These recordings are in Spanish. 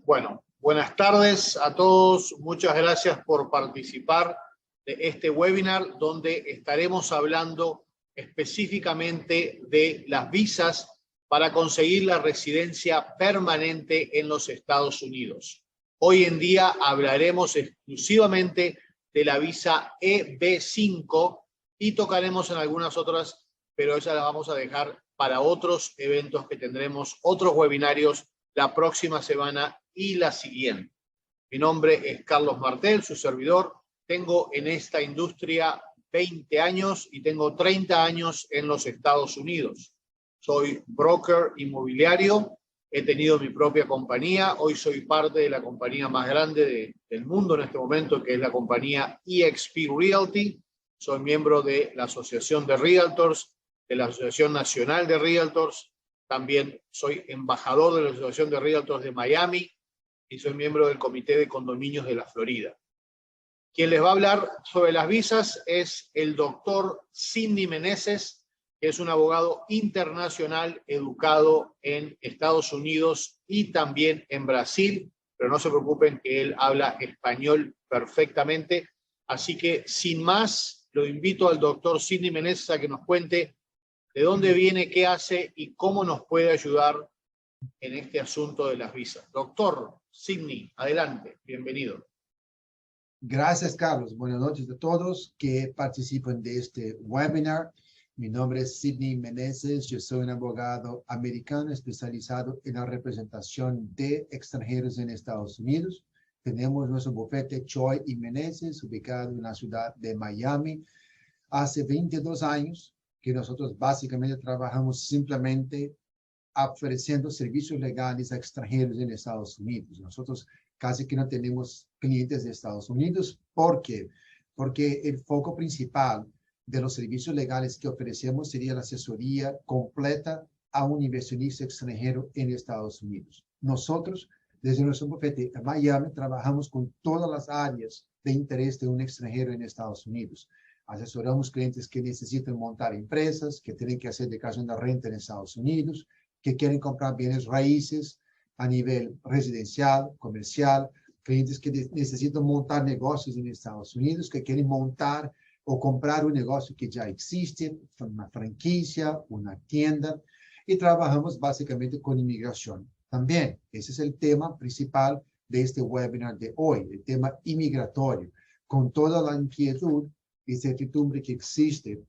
Bueno, buenas tardes a todos. Muchas gracias por participar de este webinar donde estaremos hablando específicamente de las visas para conseguir la residencia permanente en los Estados Unidos. Hoy en día hablaremos exclusivamente de la visa EB5 y tocaremos en algunas otras, pero esas las vamos a dejar para otros eventos que tendremos, otros webinarios la próxima semana y la siguiente. Mi nombre es Carlos Martel, su servidor. Tengo en esta industria 20 años y tengo 30 años en los Estados Unidos. Soy broker inmobiliario, he tenido mi propia compañía. Hoy soy parte de la compañía más grande del mundo en este momento, que es la compañía eXp Realty. Soy miembro de la Asociación de Realtors, de la Asociación Nacional de Realtors. También soy embajador de la Asociación de Realtors de Miami y soy miembro del Comité de Condominios de la Florida. Quien les va a hablar sobre las visas es el doctor Sidney Meneses, que es un abogado internacional educado en Estados Unidos y también en Brasil, pero no se preocupen que él habla español perfectamente. Así que, sin más, lo invito al doctor Sidney Meneses a que nos cuente de dónde viene, qué hace y cómo nos puede ayudar en este asunto de las visas. Doctor Sidney, adelante, bienvenido. Gracias, Carlos. Buenas noches a todos que participan de este webinar. Mi nombre es Sidney Meneses. Yo soy un abogado americano especializado en la representación de extranjeros en Estados Unidos. Tenemos nuestro bufete Choi y Meneses, ubicado en la ciudad de Miami. Hace 22 años que nosotros básicamente trabajamos simplemente ofreciendo servicios legales a extranjeros en Estados Unidos. Nosotros casi que no tenemos clientes de Estados Unidos. ¿Por qué? Porque el foco principal de los servicios legales que ofrecemos sería la asesoría completa a un inversionista extranjero en Estados Unidos. Nosotros, desde nuestro bufete en Miami, trabajamos con todas las áreas de interés de un extranjero en Estados Unidos. Asesoramos clientes que necesitan montar empresas, que tienen que hacer declaración de renta en Estados Unidos, que quieren comprar bienes raíces a nivel residencial, comercial, clientes que necesitan montar negocios en Estados Unidos, que quieren montar o comprar un negocio que ya existe, una franquicia, una tienda, y trabajamos básicamente con inmigración. También, ese es el tema principal de este webinar de hoy, el tema inmigratorio, con toda la inquietud y certidumbre que existe.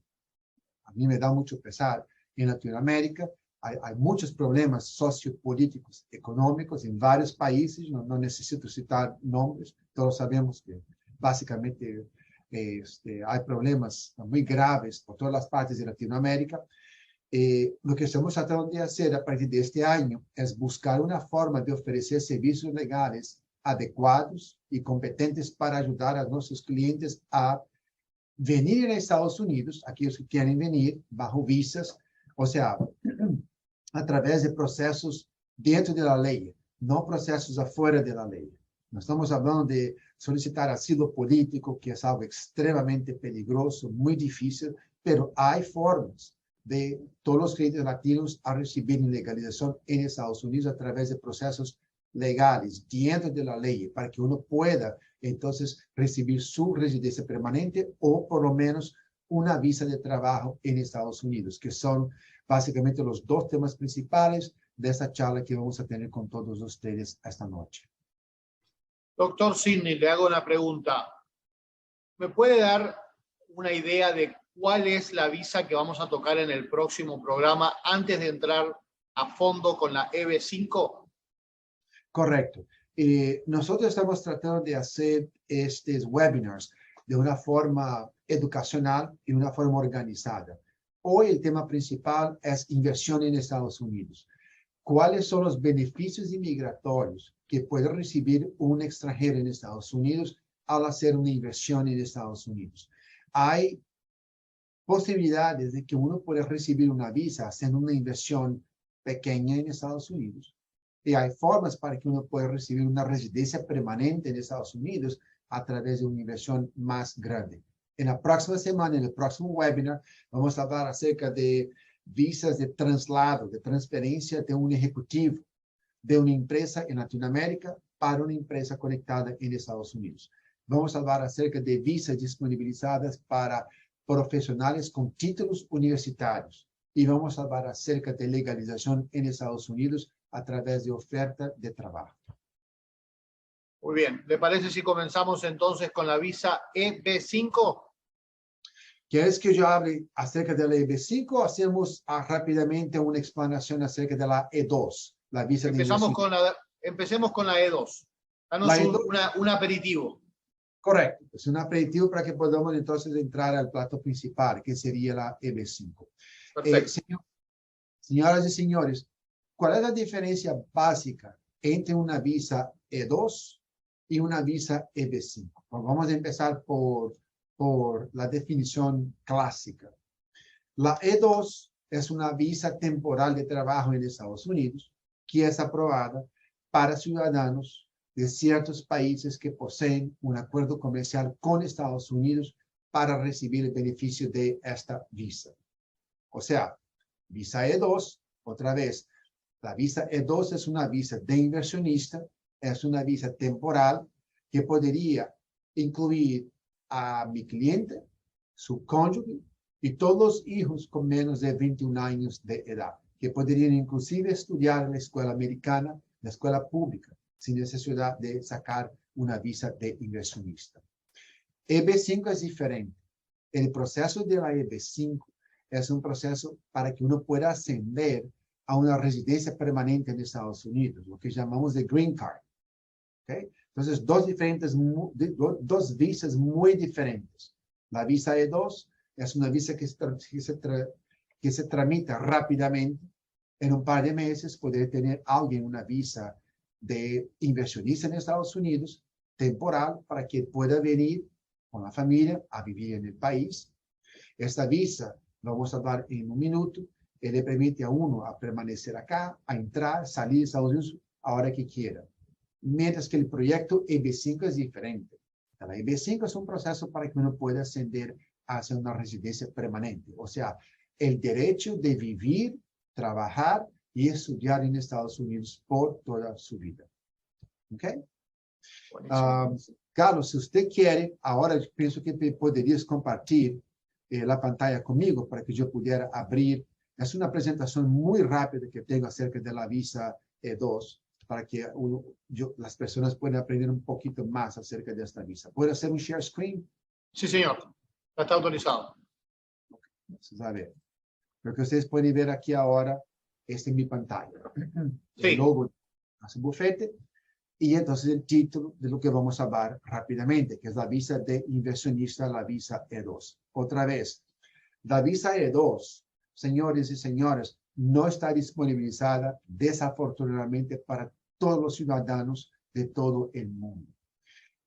A mí me da mucho pesar en Latinoamérica. Hay muchos problemas sociopolíticos, económicos en varios países. No necesito citar nombres. Todos sabemos que básicamente hay problemas muy graves por todas las partes de Latinoamérica. Lo que estamos tratando de hacer a partir de este año es buscar una forma de ofrecer servicios legales adecuados y competentes para ayudar a nuestros clientes a venir a Estados Unidos, aquellos que quieren venir bajo visas, o sea, a través de procesos dentro de la ley, no procesos afuera de la ley. No estamos hablando de solicitar asilo político, que es algo extremadamente peligroso, muy difícil, pero hay formas de todos los clientes latinos a recibir legalización en Estados Unidos a través de procesos legales dentro de la ley, para que uno pueda entonces recibir su residencia permanente o por lo menos una visa de trabajo en Estados Unidos, que son básicamente los dos temas principales de esta charla que vamos a tener con todos ustedes esta noche. Doctor Sidney, le hago una pregunta. ¿Me puede dar una idea de cuál es la visa que vamos a tocar en el próximo programa antes de entrar a fondo con la EB5? Correcto. Nosotros estamos tratando de hacer estos webinars de una forma educacional y una forma organizada. Hoy el tema principal es inversión en Estados Unidos. ¿Cuáles son los beneficios inmigratorios que puede recibir un extranjero en Estados Unidos al hacer una inversión en Estados Unidos? Hay posibilidades de que uno pueda recibir una visa haciendo una inversión pequeña en Estados Unidos. Y hay formas para que uno pueda recibir una residencia permanente en Estados Unidos a través de una inversión más grande. En la próxima semana, en el próximo webinar, vamos a hablar acerca de visas de traslado, de transferencia de un ejecutivo de una empresa en Latinoamérica para una empresa conectada en Estados Unidos. Vamos a hablar acerca de visas disponibilizadas para profesionales con títulos universitarios. Y vamos a hablar acerca de legalización en Estados Unidos a través de oferta de trabajo. Muy bien. ¿Le parece si comenzamos entonces con la visa EB5? ¿Quieres que yo hable acerca de la EB5 o hacemos rápidamente una explanación acerca de la E2? La visa de Empecemos inversión. empecemos con la E2. Danos La E2. un aperitivo. Correcto. Es un aperitivo para que podamos entonces entrar al plato principal, que sería la EB5. Perfecto. Señoras y señores, ¿cuál es la diferencia básica entre una visa E2 y una visa EB5? Pues vamos a empezar por la definición clásica. La E2 es una visa temporal de trabajo en Estados Unidos que es aprobada para ciudadanos de ciertos países que poseen un acuerdo comercial con Estados Unidos para recibir el beneficio de esta visa. O sea, visa E2, otra vez, la visa E2 es una visa de inversionista, es una visa temporal que podría incluir a mi cliente, su cónyuge y todos los hijos con menos de 21 años de edad, que podrían inclusive estudiar en la escuela americana, la escuela pública, sin necesidad de sacar una visa de inversionista. EB5 es diferente. El proceso de la EB5 es un proceso para que uno pueda ascender a una residencia permanente en Estados Unidos, lo que llamamos de Green Card. ¿Okay? Entonces, dos visas muy diferentes. La visa E2 es una visa que se tramita rápidamente. En un par de meses poder tener alguien una visa de inversionista en Estados Unidos, temporal, para que pueda venir con la familia a vivir en el país. Esta visa, vamos a hablar en un minuto, le permite a uno a permanecer acá, a entrar, salir de Estados Unidos a la hora que quiera. Mientras que el proyecto EB5 es diferente. La EB5 es un proceso para que uno pueda ascender hacia una residencia permanente. O sea, el derecho de vivir, trabajar y estudiar en Estados Unidos por toda su vida. ¿Ok? Carlos, si usted quiere, ahora pienso que podrías compartir la pantalla conmigo para que yo pudiera abrir. Es una presentación muy rápida que tengo acerca de la visa E2 para que las personas puedan aprender un poquito más acerca de esta visa. ¿Puedo hacer un share screen? Sí, señor. Ya está autorizado. Vamos a ver. Lo que ustedes pueden ver aquí ahora es en mi pantalla. Sí. El logo de su bufete y entonces el título de lo que vamos a hablar rápidamente, que es la visa de inversionista, la visa E2. Otra vez, la visa E2, señores y señoras, no está disponibilizada desafortunadamente para todos los ciudadanos de todo el mundo.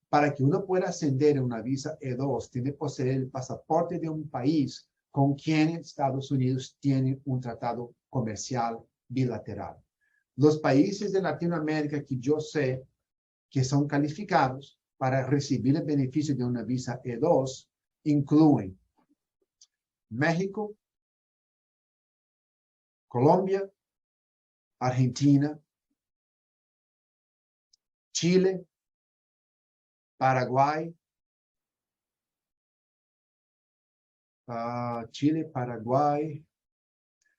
Para que uno pueda ascender a una visa E2, tiene que poseer el pasaporte de un país con quien Estados Unidos tiene un tratado comercial bilateral. Los países de Latinoamérica que yo sé que son calificados para recibir el beneficio de una visa E2 incluyen México, Colombia, Argentina, Chile, Paraguay,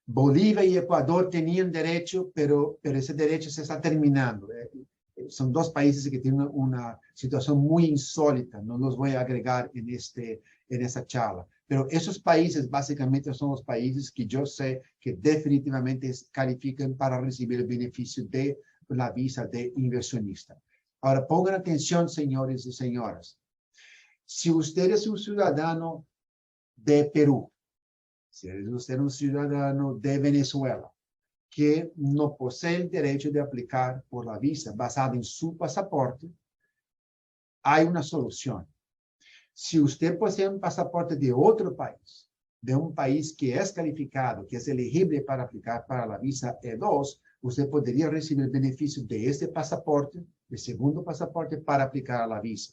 Bolivia y Ecuador tenían derecho, pero ese derecho se está terminando. Son dos países que tienen una situación muy insólita. No los voy a agregar en esta charla. Pero esos países básicamente son los países que yo sé que definitivamente califican para recibir el beneficio de la visa de inversionista. Ahora, pongan atención, señores y señoras. Si usted es un ciudadano de Perú, si usted es un ciudadano de Venezuela, que no posee el derecho de aplicar por la visa basada en su pasaporte, hay una solución. Si usted posee un pasaporte de otro país, de un país que es calificado, que es elegible para aplicar para la visa E2, usted podría recibir el beneficio de este pasaporte, el segundo pasaporte, para aplicar a la visa.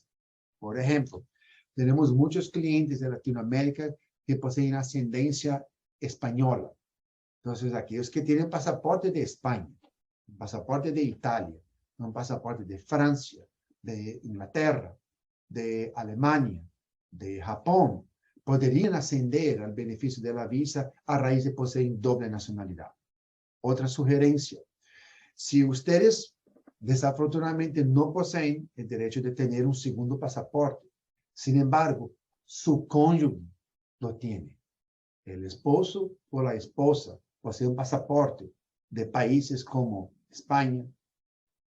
Por ejemplo, tenemos muchos clientes de Latinoamérica que poseen ascendencia española. Entonces, aquellos que tienen pasaporte de España, pasaporte de Italia, un pasaporte de Francia, de Inglaterra, de Alemania, de Japón, podrían ascender al beneficio de la visa a raíz de poseer doble nacionalidad. Otra sugerencia, si ustedes desafortunadamente no poseen el derecho de tener un segundo pasaporte, sin embargo, su cónyuge lo tiene. El esposo o la esposa posee un pasaporte de países como España,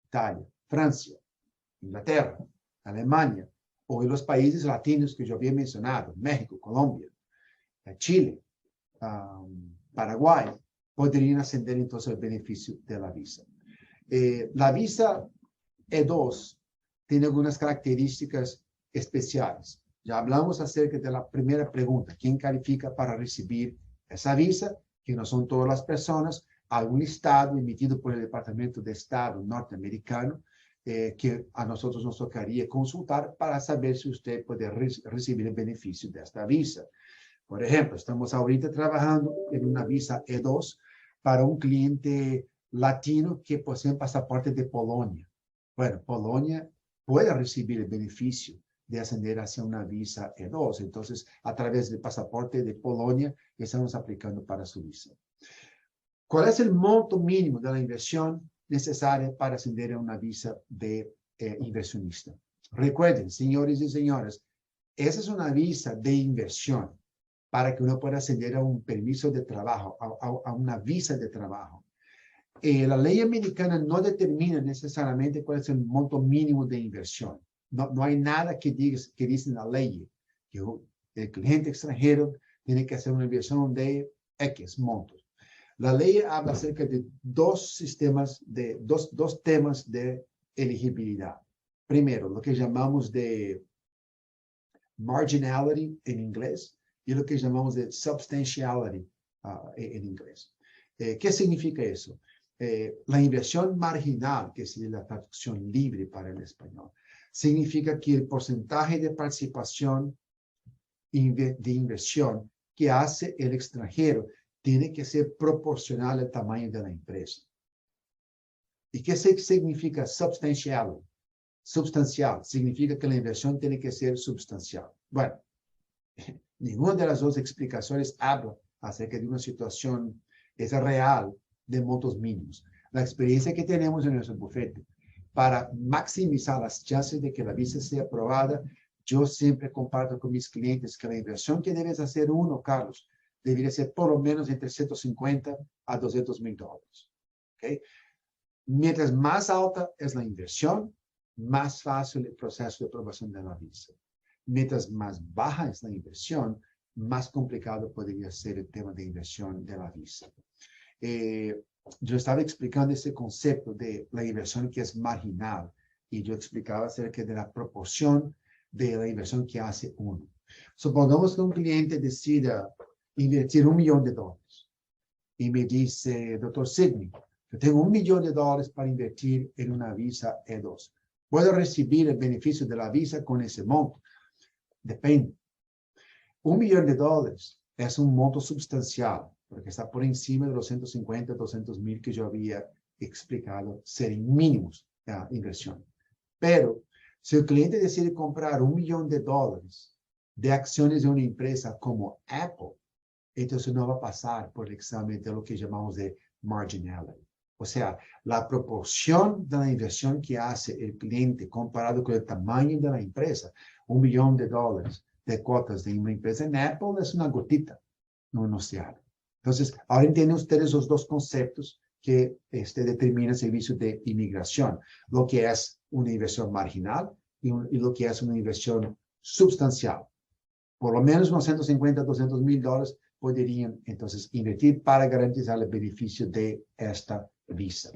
Italia, Francia, Inglaterra, Alemania, o en los países latinos que yo había mencionado, México, Colombia, Chile, Paraguay, podrían ascender entonces el beneficio de la visa. La visa E2 tiene algunas características especiales. Ya hablamos acerca de la primera pregunta, ¿quién califica para recibir esa visa? Que no son todas las personas, algún listado emitido por el Departamento de Estado norteamericano, que a nosotros nos tocaría consultar para saber si usted puede recibir el beneficio de esta visa. Por ejemplo, estamos ahorita trabajando en una visa E2 para un cliente latino que posee un pasaporte de Polonia. Bueno, Polonia puede recibir el beneficio de ascender hacia una visa E2. Entonces, a través del pasaporte de Polonia, estamos aplicando para su visa. ¿Cuál es el monto mínimo de la inversión necesaria para ascender a una visa de inversionista? Recuerden, señores y señoras, esa es una visa de inversión para que uno pueda ascender a un permiso de trabajo, a una visa de trabajo. La ley americana no determina necesariamente cuál es el monto mínimo de inversión. No hay nada que dice en la ley que el cliente extranjero tiene que hacer una inversión de X montos. La ley habla acerca de dos temas de elegibilidad. Primero, lo que llamamos de marginality en inglés y lo que llamamos de substantiality en inglés. ¿Qué significa eso? La inversión marginal, que sería la traducción libre para el español, significa que el porcentaje de participación de inversión que hace el extranjero tiene que ser proporcional al tamaño de la empresa. ¿Y qué significa substantial? Substancial significa que la inversión tiene que ser substancial. Bueno, ninguna de las dos explicaciones habla acerca de una situación real de montos mínimos. La experiencia que tenemos en nuestro bufete para maximizar las chances de que la visa sea aprobada, yo siempre comparto con mis clientes que la inversión que debes hacer Carlos, debería ser por lo menos entre $150,000 a $200,000. ¿Okay? Mientras más alta es la inversión, más fácil el proceso de aprobación de la visa. Mientras más baja es la inversión, más complicado podría ser el tema de inversión de la visa. Yo estaba explicando ese concepto de la inversión que es marginal y yo explicaba acerca de la proporción de la inversión que hace uno. Supongamos que un cliente decida invertir $1 millón y me dice, doctor Sidney, yo tengo $1 millón para invertir en una visa E2. ¿Puedo recibir el beneficio de la visa con ese monto? Depende. $1 millón es un monto sustancial, porque está por encima de los 150, 200,000 que yo había explicado serem mínimos la inversión. Pero si el cliente decide comprar $1 millón de acciones de una empresa como Apple, entonces no va a pasar por el examen de lo que llamamos de marginality. O sea, la proporción de la inversión que hace el cliente comparado con el tamaño de la empresa, $1 millón de cuotas de una empresa en Apple es una gotita en un océano. Entonces, ahora entienden ustedes los dos conceptos que determinan el servicio de inmigración, lo que es una inversión marginal y lo que es una inversión sustancial. Por lo menos unos 150, $200,000 podrían entonces invertir para garantizar el beneficio de esta visa.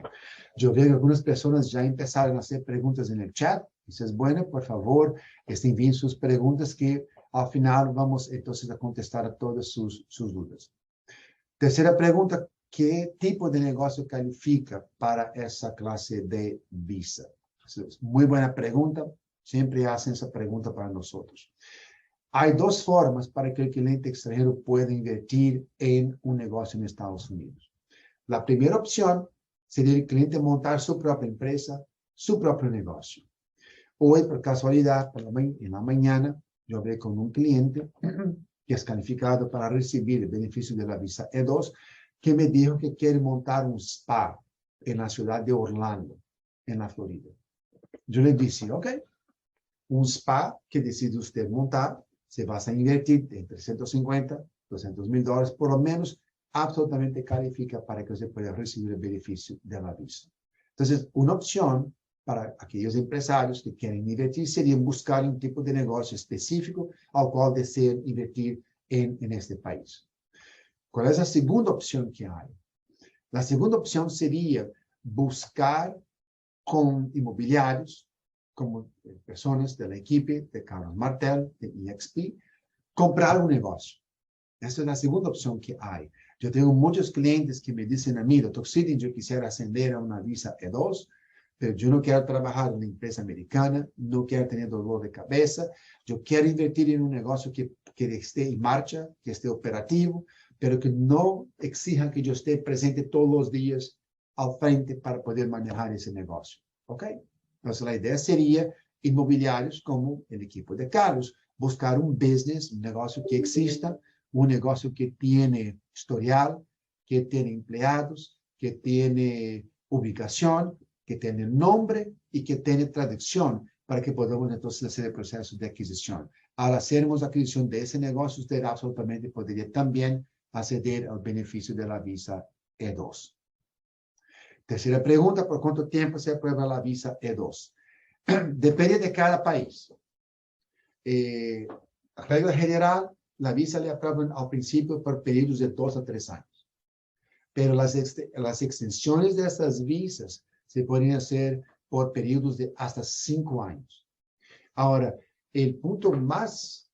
Yo veo que algunas personas ya empezaron a hacer preguntas en el chat. Eso es bueno, por favor, envíen sus preguntas que al final vamos entonces a contestar a todas sus dudas. Tercera pregunta, ¿qué tipo de negocio califica para esa clase de visa? Es muy buena pregunta. Siempre hacen esa pregunta para nosotros. Hay dos formas para que el cliente extranjero pueda invertir en un negocio en Estados Unidos. La primera opción sería el cliente montar su propia empresa, su propio negocio. Hoy, por casualidad, en la mañana, yo hablé con un cliente que es calificado para recibir el beneficio de la visa E2, que me dijo que quiere montar un spa en la ciudad de Orlando, en la Florida. Yo le dije, ok, un spa que decide usted montar, se va a invertir entre 150, 200 mil dólares, por lo menos, absolutamente califica para que usted pueda recibir el beneficio de la visa. Entonces, una opción para aquellos empresarios que quieren invertir sería buscar un tipo de negocio específico al cual desean invertir en este país. ¿Cuál es la segunda opción que hay? La segunda opción sería buscar con inmobiliarios, como personas del equipo de Carlos Martel, de EXP, comprar un negocio. Esa es la segunda opción que hay. Yo tengo muchos clientes que me dicen a mí, Dr. Sidney, yo quisiera ascender a una visa E2, pero yo no quiero trabajar en una empresa americana, no quiero tener dolor de cabeza, yo quiero invertir en un negocio que esté en marcha, que esté operativo, pero que no exija que yo esté presente todos los días al frente para poder manejar ese negocio. ¿Ok? Entonces, la idea sería inmobiliarios como el equipo de Carlos, buscar un business, un negocio que exista, un negocio que tiene historial, que tiene empleados, que tiene ubicación, que tiene nombre y que tiene traducción para que podamos entonces hacer el proceso de adquisición. Al hacermos adquisición de ese negocio, usted absolutamente podría también acceder al beneficio de la visa E2. Tercera pregunta, ¿por cuánto tiempo se aprueba la visa E2? Depende de cada país. Regla general, la visa le aprueban al principio por periodos de 2 a 3 años. Pero las extensiones de estas visas se pueden hacer por periodos de hasta 5 años. Ahora, el punto más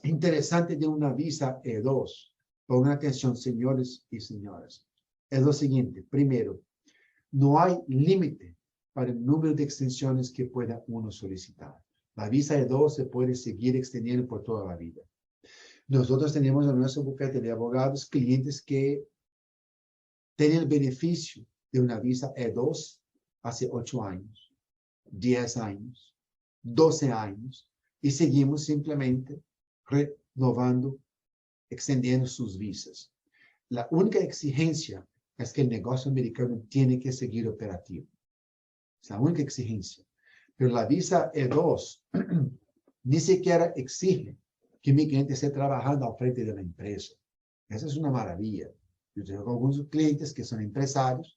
interesante de una visa E2, pongan atención, señores y señoras, es lo siguiente. Primero, no hay límite para el número de extensiones que pueda uno solicitar. La visa E2 se puede seguir extendiendo por toda la vida. Nosotros tenemos en nuestro bufete de abogados clientes que tienen el beneficio de una visa E2 hace 8 años, 10 años, 12 años, y seguimos simplemente renovando, extendiendo sus visas. La única exigencia es que el negocio americano tiene que seguir operativo. Es la única exigencia. Pero la visa E2 ni siquiera exige que mi cliente esté trabajando al frente de la empresa. Esa es una maravilla. Yo tengo algunos clientes que son empresarios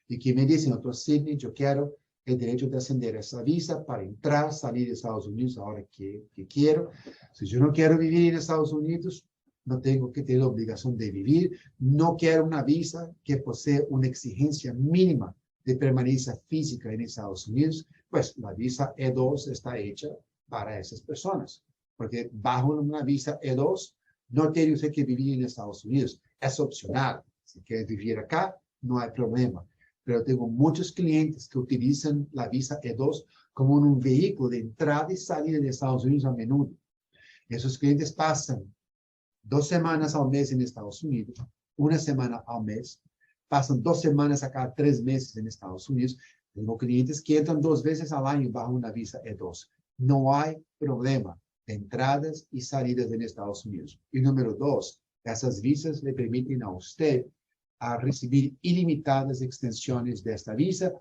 y que me dicen, Dr. Sidney, yo quiero el derecho de ascender a esa visa para entrar, salir de Estados Unidos ahora que quiero. Si yo no quiero vivir en Estados Unidos, no tengo que tener la obligación de vivir. No quiero una visa que posee una exigencia mínima de permanencia física en Estados Unidos. Pues la visa E2 está hecha para esas personas. Porque bajo una visa E2, no tiene usted que vivir en Estados Unidos. Es opcional. Si quiere vivir acá, no hay problema. Pero tengo muchos clientes que utilizan la visa E2 como un vehículo de entrada y salida de Estados Unidos a menudo. Esos clientes pasan 2 semanas al mes en Estados Unidos, 1 semana al mes, pasan 2 semanas a cada 3 meses en Estados Unidos. Tengo clientes que entran 2 veces al año bajo una visa E2. No hay problema de entradas y salidas en Estados Unidos. Y número 2, esas visas le permiten a usted a recibir ilimitadas extensiones de esta visa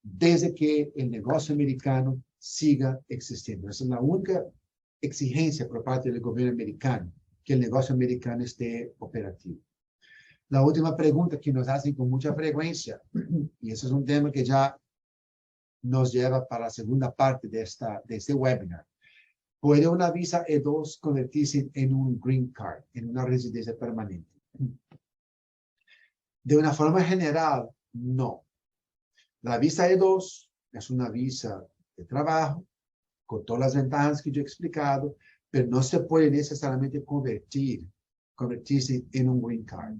desde que el negocio americano siga existiendo. Esa es la única exigencia por parte del gobierno americano, que el negocio americano esté operativo. La última pregunta que nos hacen con mucha frecuencia, y ese es un tema que ya nos lleva para la segunda parte de este webinar. ¿Puede una visa E2 convertirse en un green card, en una residencia permanente? De una forma general, no. La visa E2 es una visa de trabajo, con todas las ventajas que yo he explicado, pero no se puede necesariamente convertirse en un green card.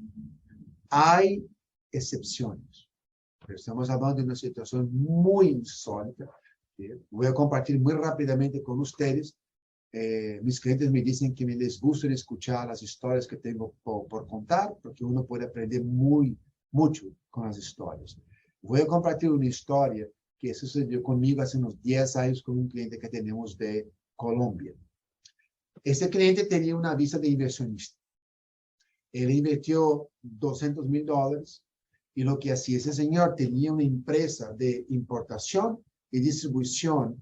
Hay excepciones, pero estamos hablando de una situación muy insólita. Voy a compartir muy rápidamente con ustedes. Mis clientes me dicen que me les gusta escuchar las historias que tengo por contar, porque uno puede aprender mucho con las historias. Voy a compartir una historia que sucedió conmigo hace unos 10 años con un cliente que tenemos de Colombia. Ese cliente tenía una visa de inversionista. Él invirtió $200,000 y lo que hacía ese señor tenía una empresa de importación y distribución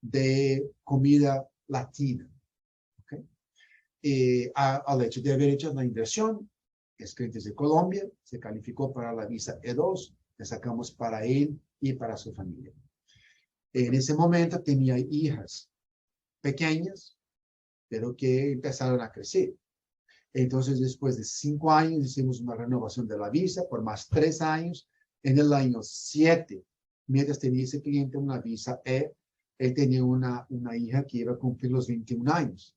de comida latina. ¿Okay? Al hecho de haber hecho la inversión, es cliente de Colombia, se calificó para la visa E2, le sacamos para él y para su familia. En ese momento tenía hijas pequeñas, pero que empezaron a crecer. Entonces, después de 5 años, hicimos una renovación de la visa por más 3 años. En el año 7, mientras tenía ese cliente una visa E, él tenía una hija que iba a cumplir los 21 años.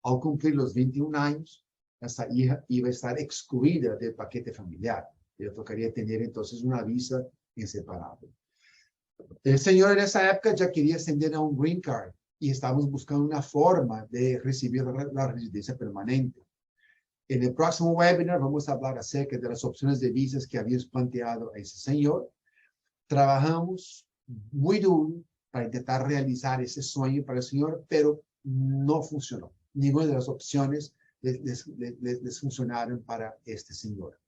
Al cumplir los 21 años, esa hija iba a estar excluida del paquete familiar. Le tocaría tener entonces una visa inseparable. El señor en esa época ya quería ascender a un green card y estábamos buscando una forma de recibir la residencia permanente. En el próximo webinar vamos a hablar acerca de las opciones de visas que habíamos planteado a ese señor. Trabajamos muy duro para intentar realizar ese sueño para el señor, pero no funcionó. Ninguna de las opciones les funcionaron para este señor.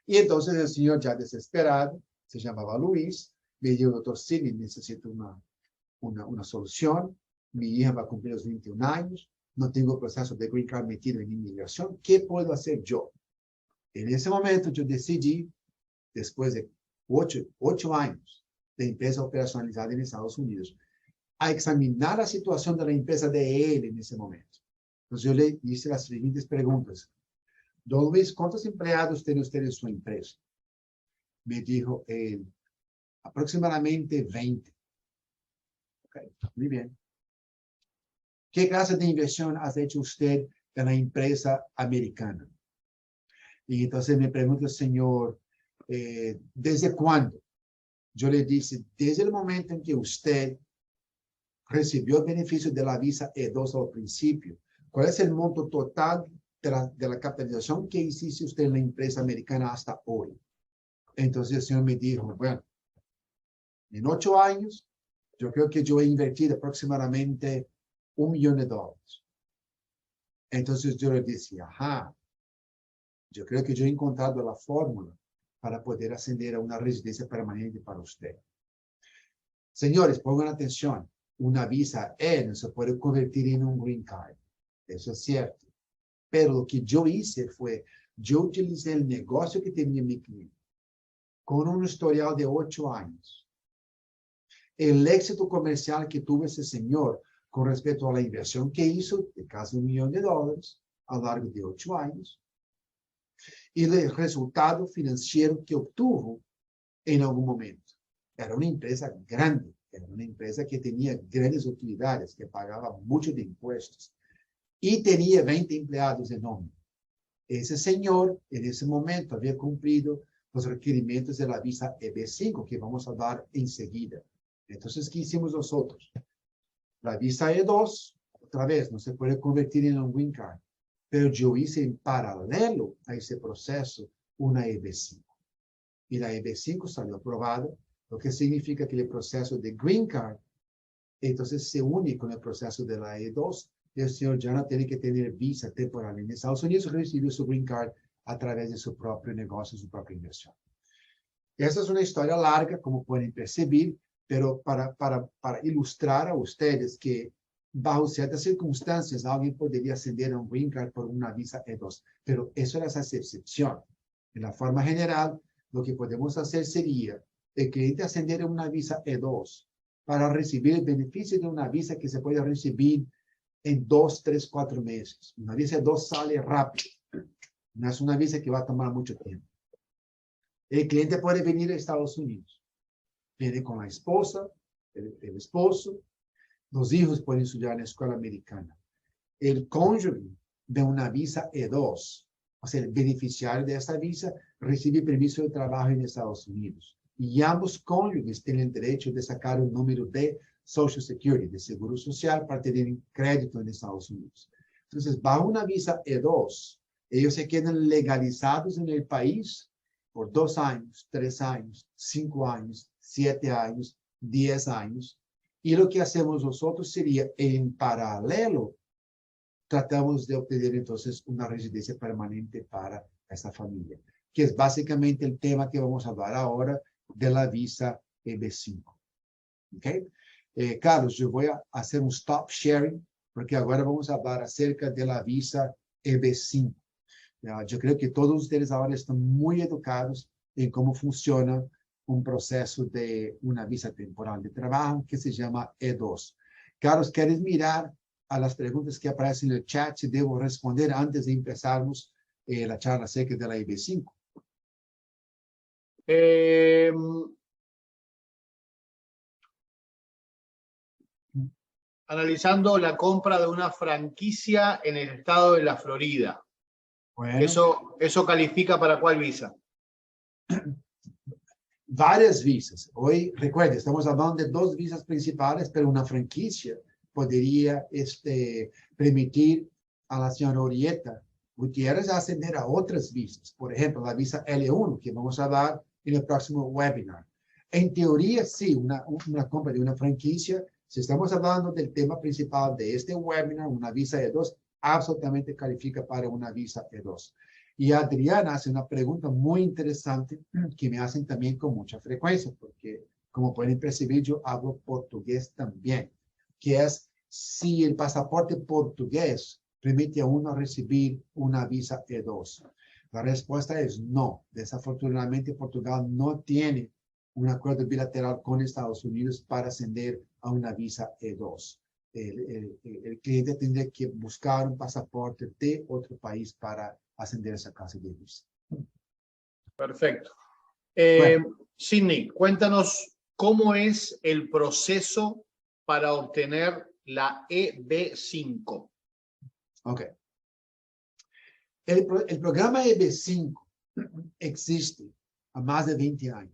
Y entonces el señor, ya desesperado, se llamaba Luis, me dijo: doctor Sidney, necesito una solución. Mi hija va a cumplir los 21 años. No tengo proceso de green card metido en inmigración. ¿Qué puedo hacer yo? En ese momento yo decidí, después de 8 años de empresa operacionalizada en Estados Unidos, a examinar la situación de la empresa de él en ese momento. Entonces yo le hice las siguientes preguntas. Don Luis, ¿cuántos empleados tiene usted en su empresa? Me dijo aproximadamente 20. Okay, muy bien. ¿Qué clase de inversión ha hecho usted en la empresa americana? Y entonces me pregunta el señor, ¿desde cuándo? Yo le dije, desde el momento en que usted recibió el beneficio de la visa E2 al principio. ¿Cuál es el monto total de la capitalización que hiciste usted en la empresa americana hasta hoy? Entonces el señor me dijo, bueno, en 8 años, yo creo que yo he invertido aproximadamente $1 millón. Entonces yo le decía, ajá, yo creo que yo he encontrado la fórmula para poder ascender a una residencia permanente para usted. Señores, pongan atención, una visa E no se puede convertir en un green card. Eso es cierto. Pero lo que yo hice fue, yo utilicé el negocio que tenía mi cliente con un historial de 8 años. El éxito comercial que tuvo ese señor con respecto a la inversión que hizo de casi $1 millón a lo largo de 8 años y el resultado financiero que obtuvo en algún momento. Era una empresa grande, era una empresa que tenía grandes utilidades, que pagaba mucho de impuestos y tenía 20 empleados en nómina. Ese señor, en ese momento, había cumplido los requerimientos de la visa EB5, que vamos a hablar enseguida. Entonces, ¿qué hicimos nosotros? La visa E2, otra vez, no se puede convertir en un green card, pero yo hice en paralelo a ese proceso una EB5. Y la EB5 salió aprobada, lo que significa que el proceso de green card, entonces se une con el proceso de la E2, y el señor ya no tiene que tener visa temporal en Estados Unidos, recibió su green card a través de su propio negocio, su propia inversión. Esa es una historia larga, como pueden percibir, pero para ilustrar a ustedes que bajo ciertas circunstancias alguien podría ascender a un green card por una visa E2, pero eso es esa excepción. En la forma general, lo que podemos hacer sería el cliente ascender a una visa E2 para recibir el beneficio de una visa que se puede recibir en 2, 3, 4 meses. Una visa E2 sale rápido. No es una visa que va a tomar mucho tiempo. El cliente puede venir a Estados Unidos. Viene con la esposa, el esposo, los hijos pueden estudiar en la escuela americana. El cónyuge de una visa E2, o sea, el beneficiario de esta visa, recibe permiso de trabajo en Estados Unidos. Y ambos cónyuges tienen derecho de sacar un número de Social Security, de Seguro Social, para tener crédito en Estados Unidos. Entonces, bajo una visa E2, ellos se quedan legalizados en el país por 2 años, 3 años, 5 años, 7 años, 10 años. Y lo que hacemos nosotros sería, en paralelo, tratamos de obtener entonces una residencia permanente para esta familia, que es básicamente el tema que vamos a hablar ahora de la visa EB5. ¿Okay? Carlos, yo voy a hacer un stop sharing, porque ahora vamos a hablar acerca de la visa EB5. Yo creo que todos ustedes ahora están muy educados en cómo funciona un proceso de una visa temporal de trabajo que se llama E2. Carlos, ¿quieres mirar a las preguntas que aparecen en el chat si debo responder antes de empezarnos la charla acerca de la EB5? Analizando la compra de una franquicia en el estado de la Florida. Bueno, ¿Eso califica para cuál visa? Varias visas. Hoy, recuerde, estamos hablando de 2 visas principales, pero una franquicia podría permitir a la señora Orieta Gutiérrez ascender a otras visas. Por ejemplo, la visa L1, que vamos a hablar en el próximo webinar. En teoría, sí, una compra de una franquicia, si estamos hablando del tema principal de este webinar, una visa E2, absolutamente califica para una visa E2. Y Adriana hace una pregunta muy interesante que me hacen también con mucha frecuencia, porque como pueden percibir, yo hablo portugués también, que es si el pasaporte portugués permite a uno recibir una visa E2. La respuesta es no. Desafortunadamente, Portugal no tiene un acuerdo bilateral con Estados Unidos para ascender a una visa E2. El cliente tendría que buscar un pasaporte de otro país para ascender a esa clase de visa. Perfecto. Bueno. Sidney, cuéntanos cómo es el proceso para obtener la EB5. Ok. El programa EB5 existe a más de 20 años.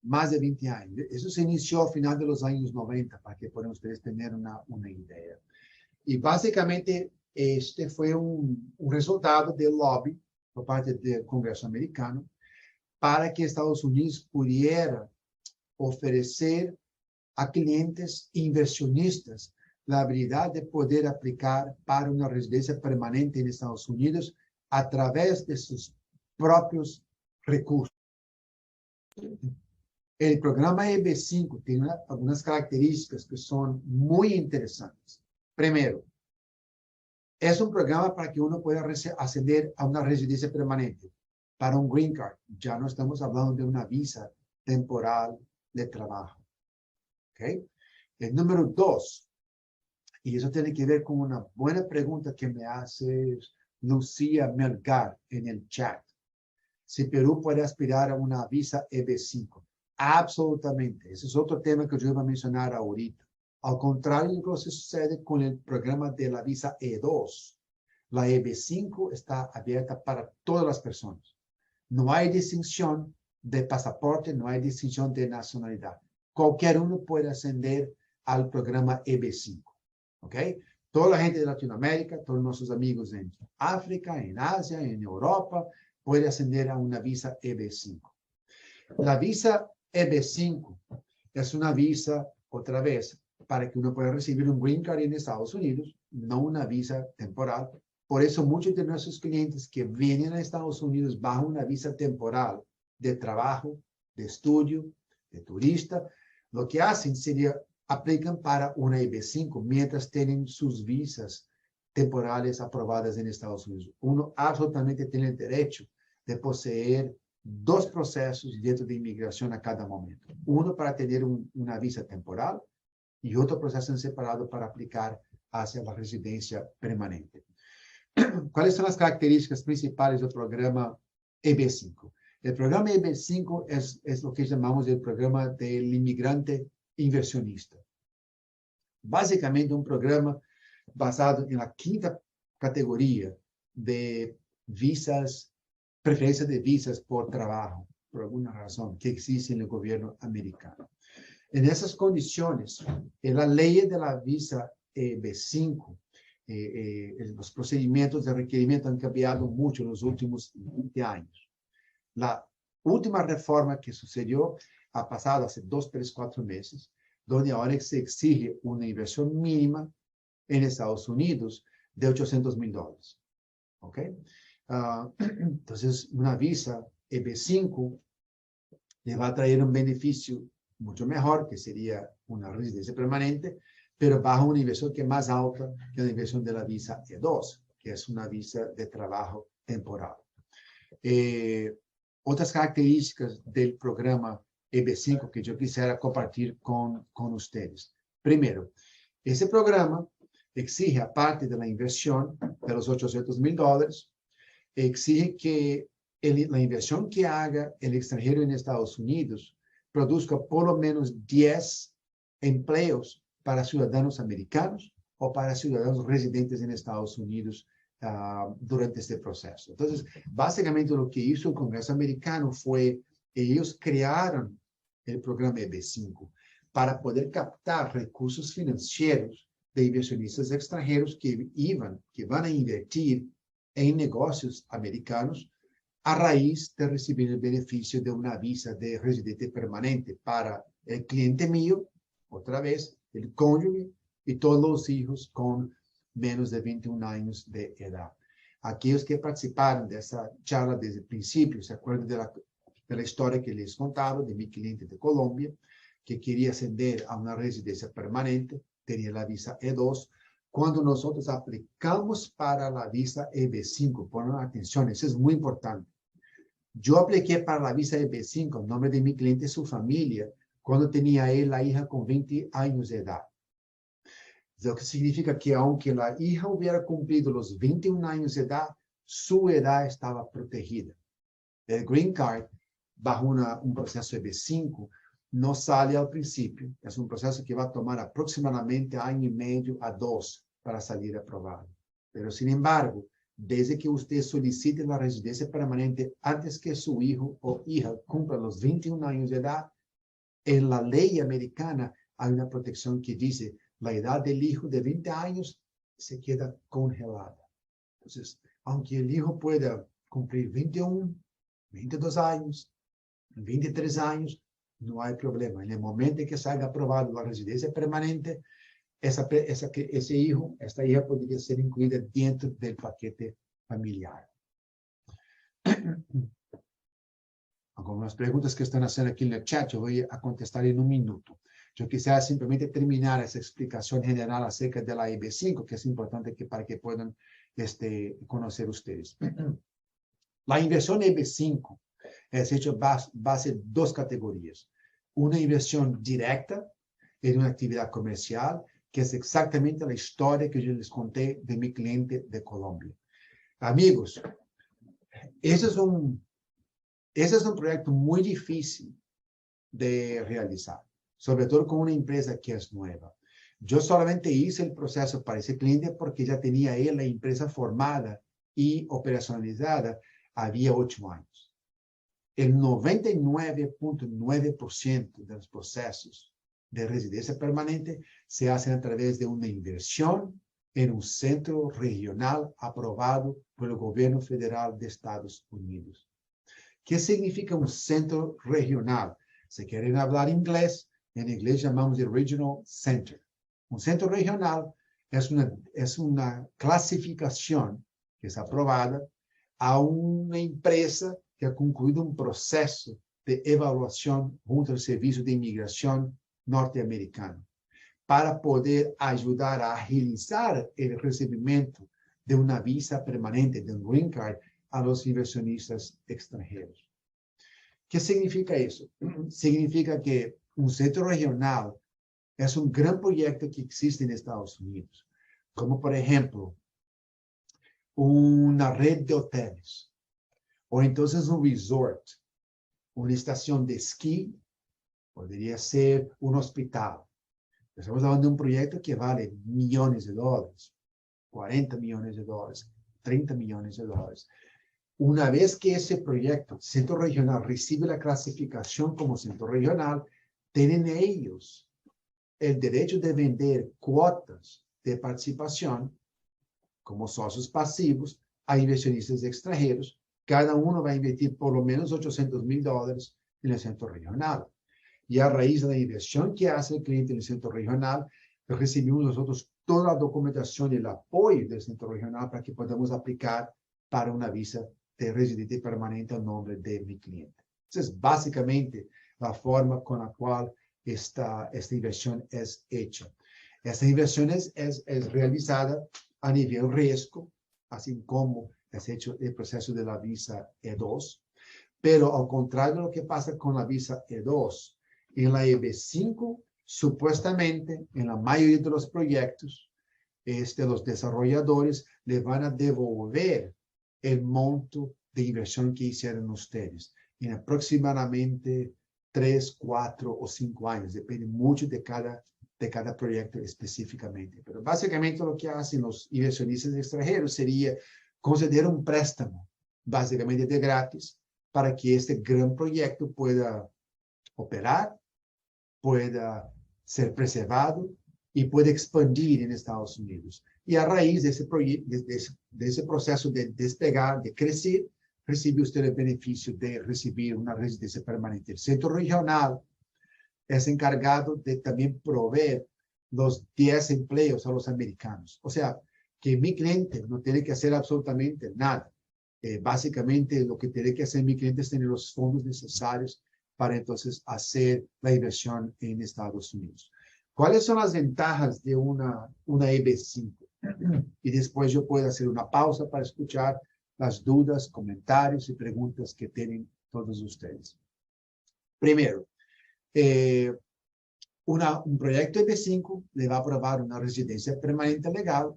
Más de 20 años. Eso se inició a final de los años 90, para que puedan ustedes tener una idea. Y básicamente este fue un resultado del lobby por parte del Congreso americano para que Estados Unidos pudiera ofrecer a clientes inversionistas la habilidad de poder aplicar para una residencia permanente en Estados Unidos a través de sus propios recursos. El programa EB5 tiene algunas características que son muy interesantes. Primero, es un programa para que uno pueda ascender a una residencia permanente, para un green card. Ya no estamos hablando de una visa temporal de trabajo. ¿Okay? El número 2, y eso tiene que ver con una buena pregunta que me hace Lucía Melgar en el chat. Si Perú puede aspirar a una visa EB5. Absolutamente. Ese es otro tema que yo iba a mencionar ahorita. Al contrario de lo que sucede con el programa de la visa E2, la EB5 está abierta para todas las personas. No hay distinción de pasaporte, no hay distinción de nacionalidad. Cualquier uno puede ascender al programa EB5. ¿Ok? Toda la gente de Latinoamérica, todos nuestros amigos en África, en Asia, en Europa, puede ascender a una visa EB5. La visa EB5 es una visa, otra vez, para que uno pueda recibir un green card en Estados Unidos, no una visa temporal. Por eso muchos de nuestros clientes que vienen a Estados Unidos bajo una visa temporal de trabajo, de estudio, de turista, lo que hacen sería aplican para una EB5 mientras tienen sus visas temporales aprobadas en Estados Unidos. Uno absolutamente tiene el derecho de poseer 2 procesos dentro de inmigración a cada momento. Uno para tener una visa temporal y otro proceso en separado para aplicar hacia la residencia permanente. ¿Cuáles son las características principales del programa EB5? El programa EB5 es lo que llamamos el programa del inmigrante inversionista. Básicamente un programa basado en la 5ª categoría de visas, preferencia de visas por trabajo, por alguna razón, que existe en el gobierno americano. En esas condiciones, en la ley de la visa EB5, los procedimientos de requerimiento han cambiado mucho en los últimos 20 años. La última reforma que sucedió ha pasado hace 2, 3, 4 meses, donde ahora se exige una inversión mínima en Estados Unidos de $800,000. ¿Ok? Entonces, una visa EB5 le va a traer un beneficio mucho mejor, que sería una residencia permanente, pero bajo una inversión que es más alta que la inversión de la visa E2, que es una visa de trabajo temporal. Otras características del programa EB5 que yo quisiera compartir con ustedes. Primero, ese programa exige, aparte de la inversión de los $800,000, exige que la inversión que haga el extranjero en Estados Unidos produzca por lo menos 10 empleos para ciudadanos americanos o para ciudadanos residentes en Estados Unidos durante este proceso. Entonces, básicamente lo que hizo el Congreso americano fue, ellos crearon el programa EB5 para poder captar recursos financieros de inversionistas extranjeros que van a invertir en negocios americanos a raíz de recibir el beneficio de una visa de residente permanente para el cliente mío, otra vez, el cónyuge y todos los hijos con menos de 21 años de edad. Aquellos que participaron de esa charla desde el principio, ¿se acuerdan de la historia que les contaba de mi cliente de Colombia, que quería ascender a una residencia permanente, tenía la visa E2? Cuando nosotros aplicamos para la visa EB5, pongan atención, eso es muy importante. Yo apliqué para la visa EB5 en nombre de mi cliente y su familia cuando tenía él la hija con 20 años de edad. Lo que significa que aunque la hija hubiera cumplido los 21 años de edad, su edad estaba protegida. El Green Card, bajo un proceso EB5, no sale al principio. Es un proceso que va a tomar aproximadamente 1.5 a 2 para salir aprobado. Pero, sin embargo, desde que usted solicite la residencia permanente antes que su hijo o hija cumpla los 21 años de edad, en la ley americana hay una protección que dice la edad del hijo de 20 años se queda congelada. Entonces, aunque el hijo pueda cumplir 21, 22 años, 23 años, no hay problema. En el momento en que salga aprobado la residencia permanente, ese hijo, esta hija podría ser incluida dentro del paquete familiar. Algunas preguntas que están haciendo aquí en el chat, yo voy a contestar en un minuto. Yo quisiera simplemente terminar esa explicación general acerca de la EB5, que es importante para que puedan conocer ustedes. La inversión EB5 es hecha base en 2 categorías. Una inversión directa en una actividad comercial, que es exactamente la historia que yo les conté de mi cliente de Colombia. Amigos, ese es un proyecto muy difícil de realizar, sobre todo con una empresa que es nueva. Yo solamente hice el proceso para ese cliente porque ya tenía él la empresa formada y operacionalizada había 8 años. El 99.9% de los procesos de residencia permanente se hacen a través de una inversión en un centro regional aprobado por el gobierno federal de Estados Unidos. ¿Qué significa un centro regional? Si quieren hablar inglés, en inglés llamamos de Regional Center. Un centro regional es una clasificación que es aprobada a una empresa que ha concluido un proceso de evaluación junto al Servicio de Inmigración norteamericano para poder ayudar a agilizar el recibimiento de una visa permanente, de un Green Card, a los inversionistas extranjeros. ¿Qué significa eso? Significa que un centro regional es un gran proyecto que existe en Estados Unidos, como por ejemplo una red de hoteles, o entonces un resort, una estación de esquí, podría ser un hospital. Estamos hablando de un proyecto que vale millones de dólares, 40 millones de dólares, 30 millones de dólares. Una vez que ese proyecto, centro regional, recibe la clasificación como centro regional, tienen ellos el derecho de vender cuotas de participación como socios pasivos a inversionistas extranjeros. Cada uno va a invertir por lo menos $800,000 en el centro regional. Y a raíz de la inversión que hace el cliente en el centro regional, recibimos nosotros toda la documentación y el apoyo del centro regional para que podamos aplicar para una visa de residente permanente al nombre de mi cliente. Esa es básicamente la forma con la cual esta inversión es hecha. Esta inversión es realizada a nivel riesgo, así como es hecho el proceso de la visa E2, pero al contrario de lo que pasa con la visa E2, en la EB5, supuestamente, en la mayoría de los proyectos, los desarrolladores le van a devolver el monto de inversión que hicieron ustedes en aproximadamente 3, 4 o 5 años. Depende mucho de cada proyecto específicamente. Pero básicamente lo que hacen los inversionistas extranjeros sería conceder un préstamo, básicamente de gratis, para que este gran proyecto pueda operar, pueda ser preservado y pueda expandir en Estados Unidos. Y a raíz de ese proceso de despegar, de crecer, recibe usted el beneficio de recibir una residencia permanente. El centro regional es encargado de también proveer los 10 empleos a los americanos. O sea, que mi cliente no tiene que hacer absolutamente nada. Básicamente, lo que tiene que hacer mi cliente es tener los fondos necesarios para entonces hacer la inversión en Estados Unidos. ¿Cuáles son las ventajas de una EB5? Y después yo puedo hacer una pausa para escuchar las dudas, comentarios y preguntas que tienen todos ustedes. Primero, un proyecto EB5 le va a aprobar una residencia permanente legal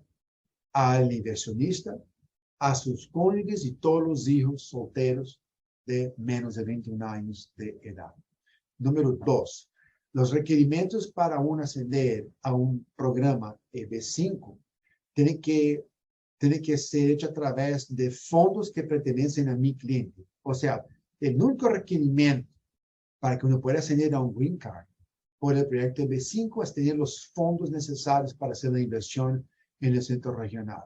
al inversionista, a sus cónyuges y todos los hijos solteros de menos de 21 años de edad. Número 2, los requerimientos para ascender a un programa EB5 tienen que ser hecho a través de fondos que pertenecen a mi cliente. O sea, el único requerimiento para que uno pueda ascender a un Green Card por el proyecto EB5 es tener los fondos necesarios para hacer la inversión en el centro regional.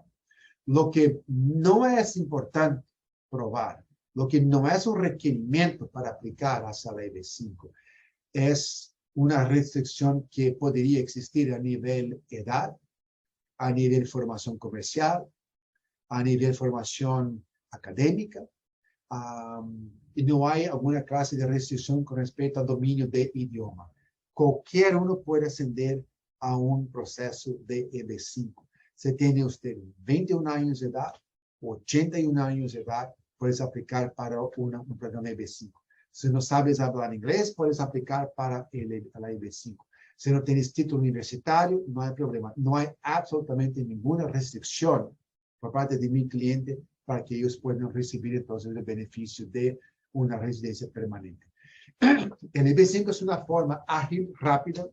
Lo que no es importante probar, lo que no es un requerimiento para aplicar hacia la EB5, es una restricción que podría existir a nivel edad, a nivel formación comercial, a nivel formación académica, y no hay alguna clase de restricción con respecto al dominio de idioma. Cualquier uno puede ascender a un proceso de EB5. Si tiene usted 21 años de edad, 81 años de edad, puedes aplicar para un programa EB5. Si no sabes hablar inglés, puedes aplicar para la EB5. Si no tienes título universitario, no hay problema. No hay absolutamente ninguna restricción por parte de mi cliente para que ellos puedan recibir entonces el beneficio de una residencia permanente. El EB5 es una forma ágil, rápida,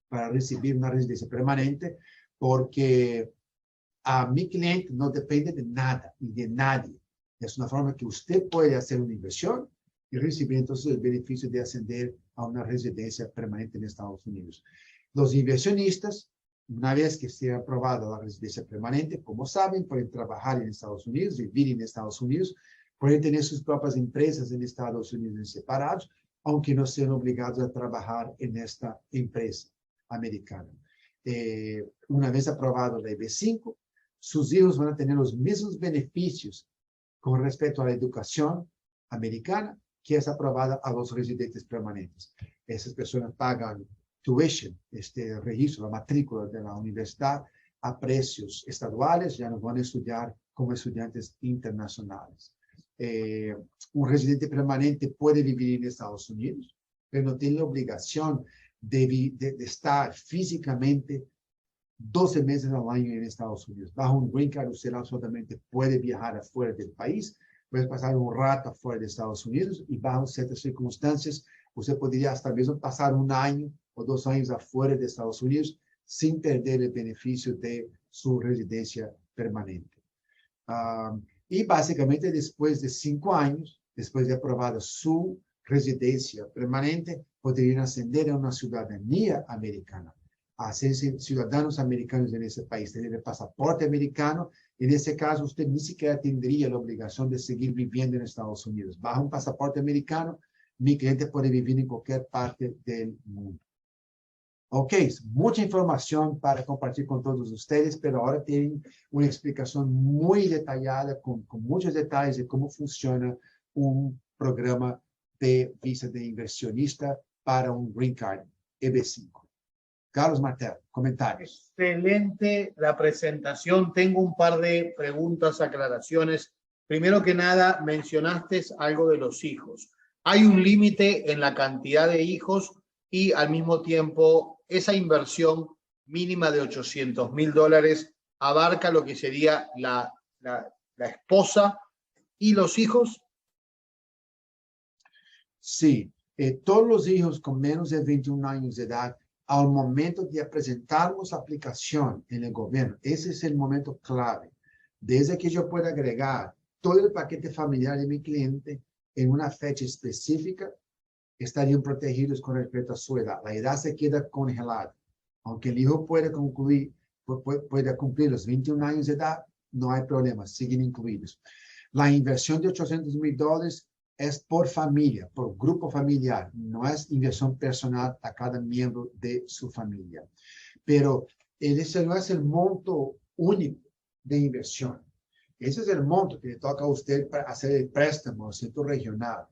para recibir una residencia permanente, porque a mi cliente no depende de nada y de nadie. Es una forma que usted puede hacer una inversión y recibir entonces el beneficio de ascender a una residencia permanente en Estados Unidos. Los inversionistas, una vez que sea aprobada la residencia permanente, como saben, pueden trabajar en Estados Unidos, vivir en Estados Unidos, pueden tener sus propias empresas en Estados Unidos en separados, aunque no sean obligados a trabajar en esta empresa americana. Una vez aprobado la EB5, sus hijos van a tener los mismos beneficios con respecto a la educación americana que es aprobada a los residentes permanentes. Esas personas pagan tuition, registro, la matrícula de la universidad a precios estaduales, ya no van a estudiar como estudiantes internacionales. Un residente permanente puede vivir en Estados Unidos, pero no tiene la obligación de estar físicamente 12 meses al año en Estados Unidos. Bajo un Green Card, usted absolutamente puede viajar afuera del país, puede pasar un rato afuera de Estados Unidos y bajo ciertas circunstancias, usted podría hasta mismo pasar un año o 2 años afuera de Estados Unidos sin perder el beneficio de su residencia permanente. Y básicamente después de 5 años, después de aprobada su residencia permanente, podrían ascender a una ciudadanía americana, a hacerse ciudadanos americanos en ese país, tener el pasaporte americano. En ese caso, usted ni siquiera tendría la obligación de seguir viviendo en Estados Unidos. Bajo un pasaporte americano, mi cliente puede vivir en cualquier parte del mundo. Ok, mucha información para compartir con todos ustedes, pero ahora tienen una explicación muy detallada, con muchos detalles de cómo funciona un programa de visa de inversionista para un Green Card EB5. Carlos Martel, comentarios. Excelente la presentación. Tengo un par de preguntas, aclaraciones. Primero que nada, mencionaste algo de los hijos. ¿Hay un límite en la cantidad de hijos y al mismo tiempo esa inversión mínima de $800,000 abarca lo que sería la esposa y los hijos? Sí, todos los hijos con menos de 21 años de edad, al momento de presentarnos la aplicación en el gobierno, ese es el momento clave. Desde que yo pueda agregar todo el paquete familiar de mi cliente en una fecha específica, estarían protegidos con respecto a su edad. La edad se queda congelada. Aunque el hijo pueda cumplir los 21 años de edad, no hay problema, siguen incluidos. La inversión de $800,000 es por familia, por grupo familiar, no es inversión personal a cada miembro de su familia. Pero ese no es el monto único de inversión. Ese es el monto que le toca a usted para hacer el préstamo al centro regional.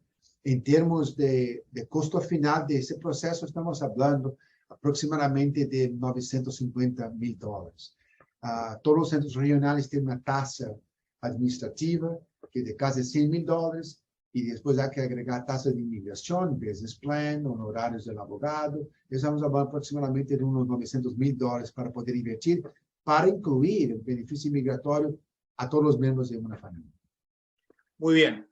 En términos de costo final de ese proceso, estamos hablando aproximadamente de $950,000. Todos los centros regionales tienen una tasa administrativa que de casi $100,000 y después hay que agregar tasa de inmigración, business plan, honorarios del abogado. Estamos hablando aproximadamente de unos $900,000 para poder invertir, para incluir el beneficio migratorio a todos los miembros de una familia. Muy bien.